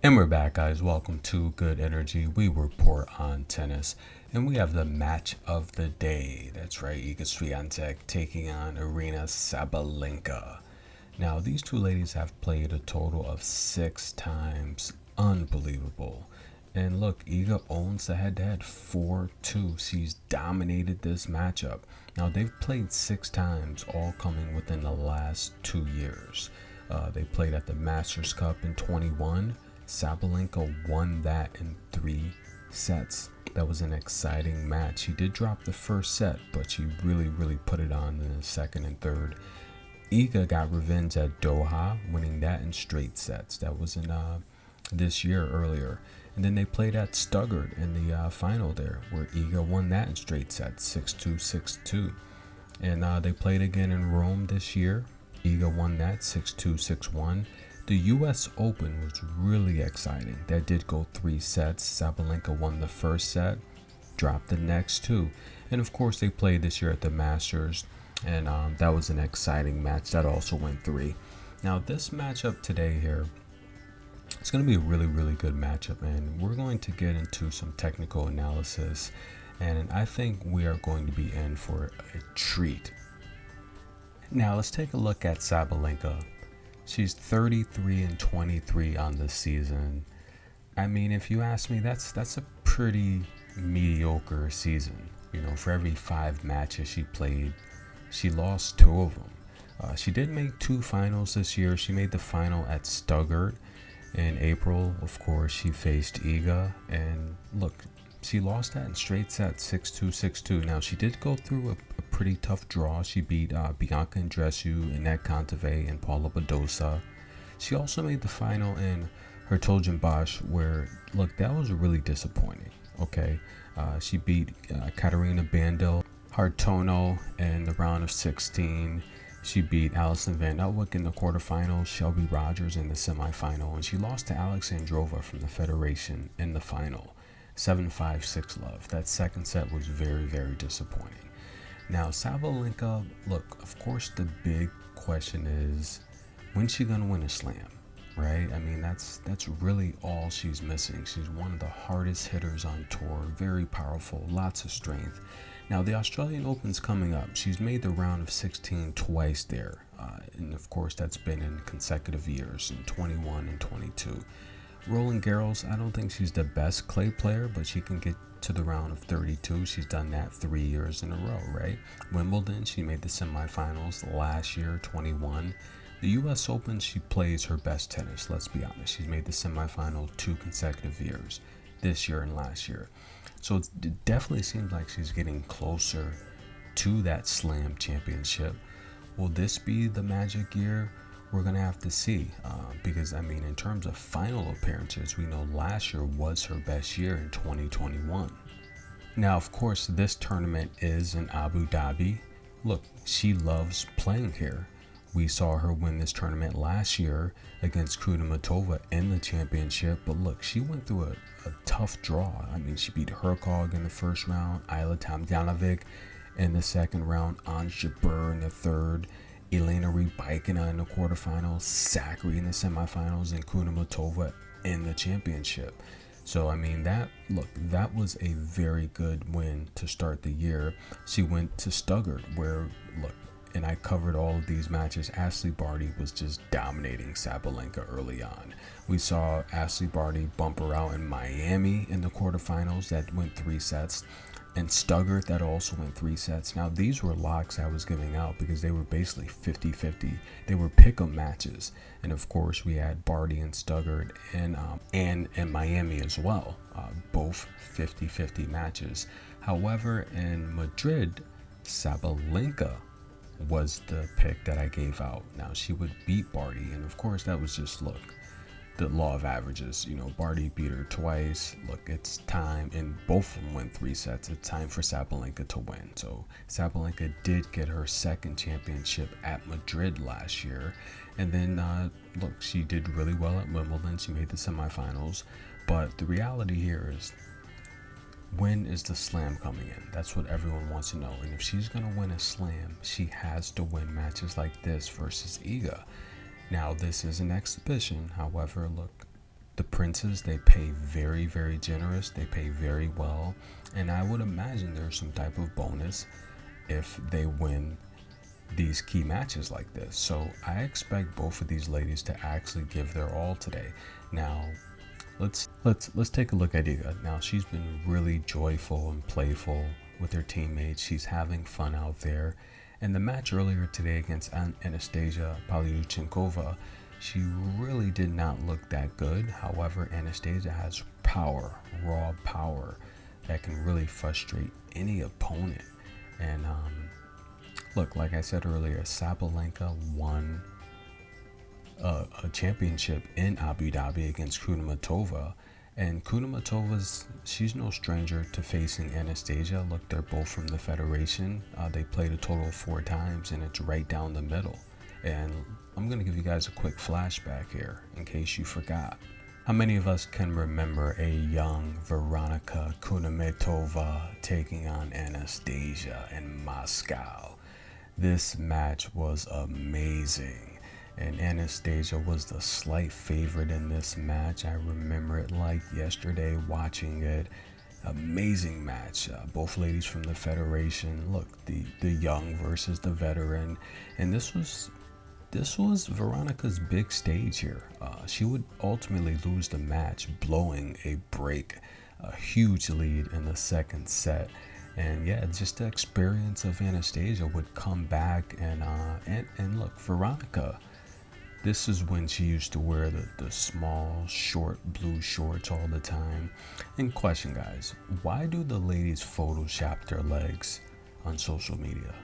And we're back, guys. Welcome to Good Energy. We report on tennis, and we have the match of the day. That's right, Iga Swiatek taking on Arena Sabalenka. Now, these two ladies have played a total of 6 times. Unbelievable. And look, Iga owns the head-to-head 4-2. She's dominated this matchup. Now, they've played 6 times, all coming within the last 2 years. They played at the Masters Cup in 21. Sabalenka won that in 3 sets. That was an exciting match. She did drop the first set, but she really put it on in the second and third. Iga got revenge at Doha, winning that in straight sets. That was in this year earlier. And then they played at Stuttgart in the final there, where Iga won that in straight sets, 6-2, 6-2. And they played again in Rome this year. Iga won that 6-2, 6-1. The US Open was really exciting. That did go 3 sets. Sabalenka won the first set, dropped the next 2. And of course, they played this year at the Masters, and that was an exciting match. That also went 3. Now, this matchup today here, it's going to be a really good matchup, and we're going to get into some technical analysis, and I think we are going to be in for a treat. Now, let's take a look at Sabalenka. She's 33-23 on this season. I mean, if you ask me, that's a pretty mediocre season. You know, for every 5 matches she played, she lost 2 of them. She did make 2 finals this year. She made the final at Stuttgart in April. Of course, she faced Iga, and look, she lost that in straight sets, 6-2, 6-2. Now, she did go through a pretty tough draw. She beat Bianca Andreescu, Annette Kontaveit, and Paula Badosa. She also made the final in Hertogenbosch, where, look, that was really disappointing, okay? She beat Katarina Bandel, Hartono in the round of 16. She beat Alison Van Uytvanck in the quarterfinals, Shelby Rogers in the semifinal, and she lost to Alexandrova from the Federation in the final. 7-5, 6-love. That second set was very disappointing. Now, Sabalenka, look, of course, the big question is, when's she going to win a slam, right? I mean, that's really all she's missing. She's one of the hardest hitters on tour, very powerful, lots of strength. Now, the Australian Open's coming up. She's made the round of 16 twice there. And, of course, that's been in consecutive years, in 21 and 22. Roland Garros, I don't think she's the best clay player, but she can get to the round of 32. She's done that 3 years in a row, right? Wimbledon, she made the semifinals last year, 21. The US Open, she plays her best tennis, let's be honest. She's made the semifinal 2 consecutive years, this year and last year. So it definitely seems like she's getting closer to that slam championship. Will this be the magic year? We're going to have to see, because, I mean, in terms of final appearances, we know last year was her best year in 2021. Now, of course, this tournament is in Abu Dhabi. Look, she loves playing here. We saw her win this tournament last year against Kudermetova in the championship, but look, she went through a tough draw. I mean, she beat Hercog in the first round, Ayla Tomljanovic in the second round, Ons Jabeur in the third, Elena Rybakina in the quarterfinals, Zachary in the semifinals, and Kudermetova in the championship. So, I mean, that was a very good win to start the year. She went to Stuttgart, where, look, and I covered all of these matches. Ashley Barty was just dominating Sabalenka early on. We saw Ashley Barty bump her out in Miami in the quarterfinals. That went 3 sets. And Stuttgart, that also went 3 sets. Now, these were locks I was giving out because they were basically 50-50. They were pick-em matches. And, of course, we had Barty and Stuttgart and Miami as well. Both 50-50 matches. However, in Madrid, Sabalenka was the pick that I gave out. Now, she would beat Barty. And, of course, that was just, look, the law of averages. You know, Barty beat her twice. Look, it's time, and both of them went 3 sets. It's time for Sabalenka to win. So Sabalenka did get her second championship at Madrid last year, and then look, she did really well at Wimbledon. She made the semifinals, but the reality here is, when is the slam coming in? That's what everyone wants to know. And if she's going to win a slam, she has to win matches like this versus Iga. Now, this is an exhibition. However, look, the princes, they pay very, very generous. They pay very well. And I would imagine there's some type of bonus if they win these key matches like this. So I expect both of these ladies to actually give their all today. Now, let's take a look at Iga. Now, she's been really joyful and playful with her teammates. She's having fun out there. And the match earlier today against Anastasia Palyuchenkova, she really did not look that good. However, Anastasia has power, raw power, that can really frustrate any opponent. And look, like I said earlier, Sabalenka won a championship in Abu Dhabi against Kudermetova. And Kudermetova's, she's no stranger to facing Anastasia. Look, they're both from the Federation. They played a total of 4 times, and it's right down the middle. And I'm going to give you guys a quick flashback here in case you forgot. How many of us can remember a young Veronika Kudermetova taking on Anastasia in Moscow? This match was amazing, and Anastasia was the slight favorite in this match. I remember it like yesterday watching it. Amazing match. Both ladies from the Federation. Look, the young versus the veteran, and this was Veronika's big stage here. She would ultimately lose the match, blowing a huge lead in the second set. And yeah, just the experience of Anastasia would come back, and look, Veronika, this is when she used to wear the small, short blue shorts all the time. And question, guys, why do the ladies Photoshop their legs on social media?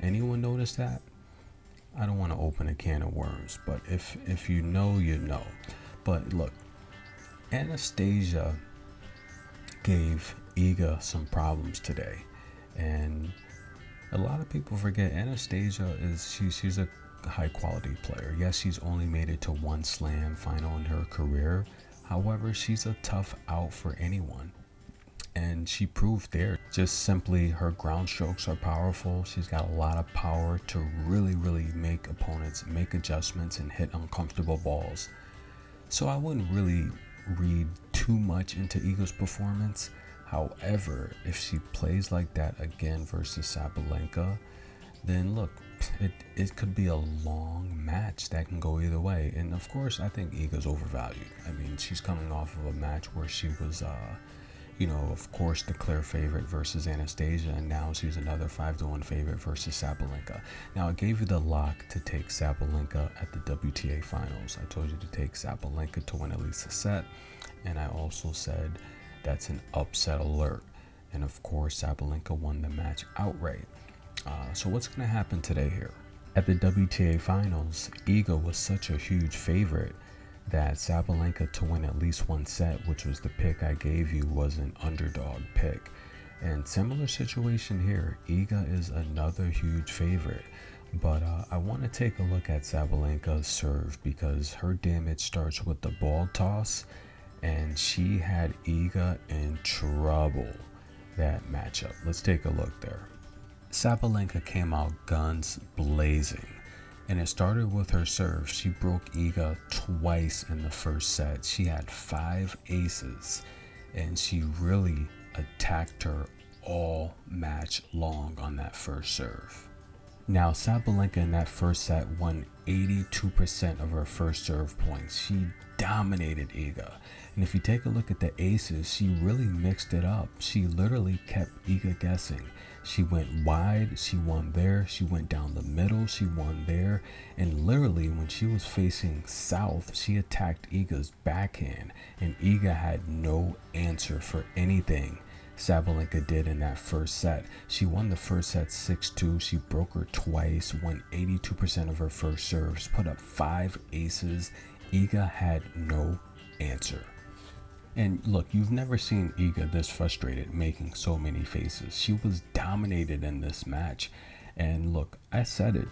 Anyone notice that? I don't want to open a can of worms, but if you know, you know. But look, Anastasia gave Iga some problems today, and a lot of people forget Anastasia she's a high quality player. Yes, she's only made it to 1 slam final in her career. However, she's a tough out for anyone. And she proved there. Just simply, her ground strokes are powerful. She's got a lot of power to really, really make opponents make adjustments and hit uncomfortable balls. So I wouldn't really read too much into Iga's performance. However, if she plays like that again versus Sabalenka, then look, it could be a long match that can go either way. And of course, I think Iga's overvalued. I mean, she's coming off of a match where she was of course, the clear favorite versus Anastasia, and now she's another 5-1 favorite versus Sabalenka. Now, I gave you the lock to take Sabalenka at the WTA finals. I told you to take Sabalenka to win at least a set, and I also said that's an upset alert. And of course, Sabalenka won the match outright. So what's going to happen today here? At the WTA finals, Iga was such a huge favorite that Sabalenka to win at least 1 set, which was the pick I gave you, was an underdog pick. And similar situation here, Iga is another huge favorite. But I want to take a look at Sabalenka's serve, because her damage starts with the ball toss, and she had Iga in trouble that matchup. Let's take a look there. Sabalenka came out guns blazing. And it started with her serve. She broke Iga twice in the first set. She had 5 aces, and she really attacked her all match long on that first serve. Now, Sabalenka in that first set won 82% of her first serve points. She dominated Iga. And if you take a look at the aces, she really mixed it up. She literally kept Iga guessing. She went wide, she won there. She went down the middle, she won there. And literally, when she was facing south, she attacked Iga's backhand, and Iga had no answer for anything Sabalenka did in that first set. She won the first set 6-2. She broke her twice, won 82% of her first serves, put up 5 aces. Iga had no answer. And look, you've never seen Iga this frustrated, making so many faces. She was dominated in this match. And look, I said it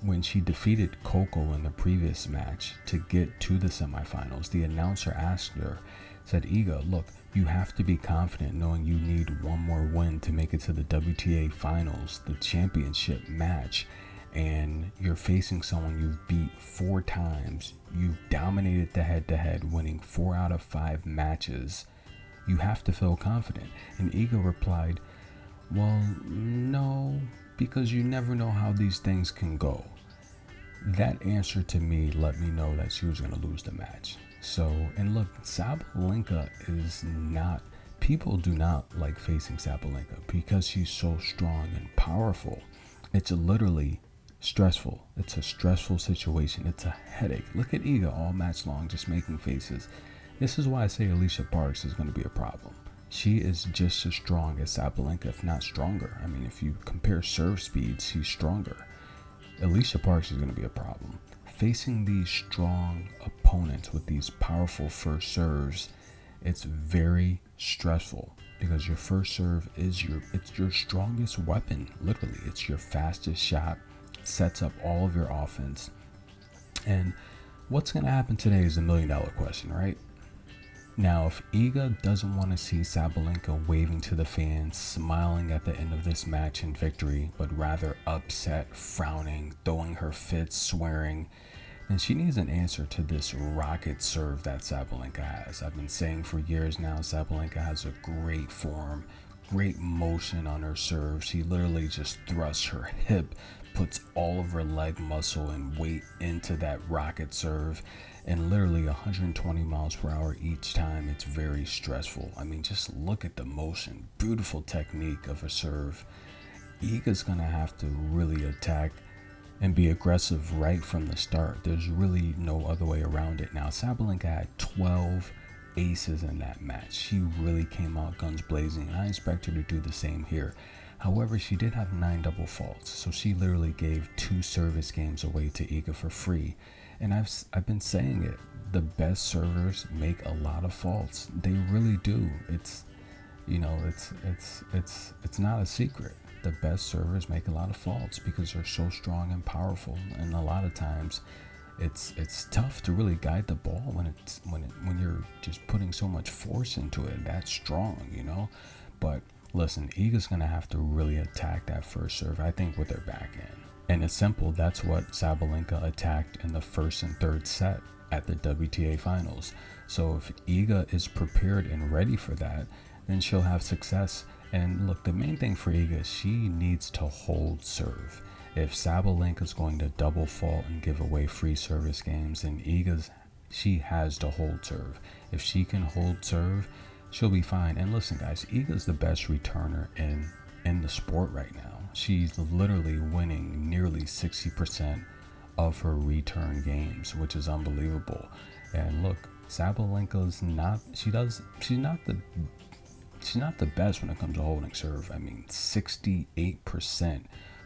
when she defeated Coco in the previous match to get to the semifinals. The announcer asked her, said, Iga, look, you have to be confident knowing you need 1 more win to make it to the WTA finals, the championship match. and you're facing someone you've beat 4 times, you've dominated the head-to-head, winning 4 out of 5 matches, you have to feel confident. And Iga replied, well, no, because you never know how these things can go. That answer to me let me know that she was going to lose the match. So, and look, Sabalenka is not, people do not like facing Sabalenka because she's so strong and powerful. It's literally stressful. It's a stressful situation. It's a headache. Look at Iga all match long just making faces. This is why I say Alicia Parks is going to be a problem. She is just as strong as Sabalenka, if not stronger. I mean, if you compare serve speeds, she's stronger. Alicia Parks is going to be a problem. Facing these strong opponents with these powerful first serves, it's very stressful because your first serve is it's your strongest weapon. Literally, it's your fastest shot, sets up all of your offense. And what's going to happen today is the $1 million question, right? Now, if Iga doesn't want to see Sabalenka waving to the fans, smiling at the end of this match in victory, but rather upset, frowning, throwing her fits, swearing, then she needs an answer to this rocket serve that Sabalenka has. I've been saying for years now, Sabalenka has a great form, great motion on her serve. She literally just thrusts her hip, puts all of her leg muscle and weight into that rocket serve, and literally 120 miles per hour each time. It's very stressful. I mean, just look at the motion. Beautiful technique of a serve. Iga's gonna have to really attack and be aggressive right from the start. There's really no other way around it. Now, Sabalenka had 12 aces in that match. She really came out guns blazing, and I expect her to do the same here. However, she did have 9 double faults, so she literally gave 2 service games away to Iga for free. And I've been saying it, the best servers make a lot of faults. They really do. It's, you know, it's not a secret. The best servers make a lot of faults because they're so strong and powerful, and a lot of times it's tough to really guide the ball when you're just putting so much force into it that strong, you know. But listen, Iga's gonna have to really attack that first serve, I think, with her backhand. And it's simple. That's what Sabalenka attacked in the first and third set at the WTA finals. So if Iga is prepared and ready for that, then she'll have success. And look, the main thing for Iga, she needs to hold serve. If Sabalenka's going to double fault and give away free service games, then she has to hold serve. If she can hold serve, she'll be fine. And listen, guys, Iga's the best returner in the sport right now. She's literally winning nearly 60% of her return games, which is unbelievable. And look, Sabalenka's she's not the best when it comes to holding serve. I mean, 68%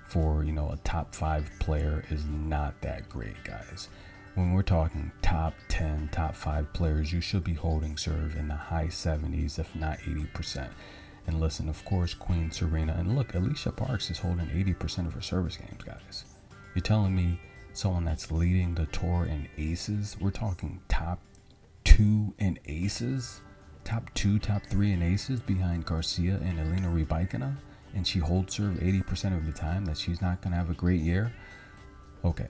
for, you know, a top 5 player is not that great, guys. When we're talking top 10, top 5 players, you should be holding serve in the high 70s, if not 80%. And listen, of course, Queen Serena. And look, Alicia Parks is holding 80% of her service games, guys. You're telling me someone that's leading the tour in aces? We're talking top 2 in aces? Top 2, top 3 in aces behind Garcia and Elena Rybakina? And she holds serve 80% of the time, that she's not going to have a great year? Okay.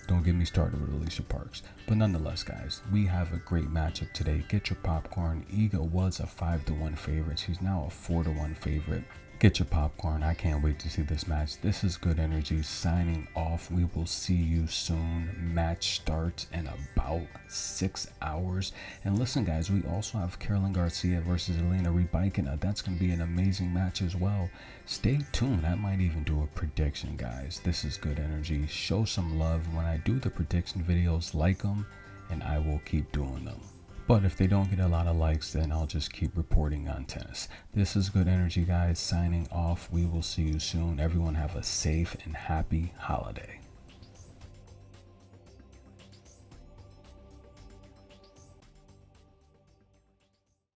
Don't get me started with Alicia Parks. But nonetheless, guys, we have a great matchup today. Get your popcorn. Iga was a 5-1 favorite. She's now a 4-1 favorite. Get your popcorn. I can't wait to see this match. This is Good Energy signing off. We will see you soon. Match starts in about 6 hours. And listen, guys, we also have Caroline Garcia versus Elena Rybakina. That's going to be an amazing match as well. Stay tuned. I might even do a prediction, guys. This is Good Energy. Show some love. When I do the prediction videos, like them, and I will keep doing them. But if they don't get a lot of likes, then I'll just keep reporting on tennis. This is Good Energy, guys, signing off. We will see you soon. Everyone have a safe and happy holiday.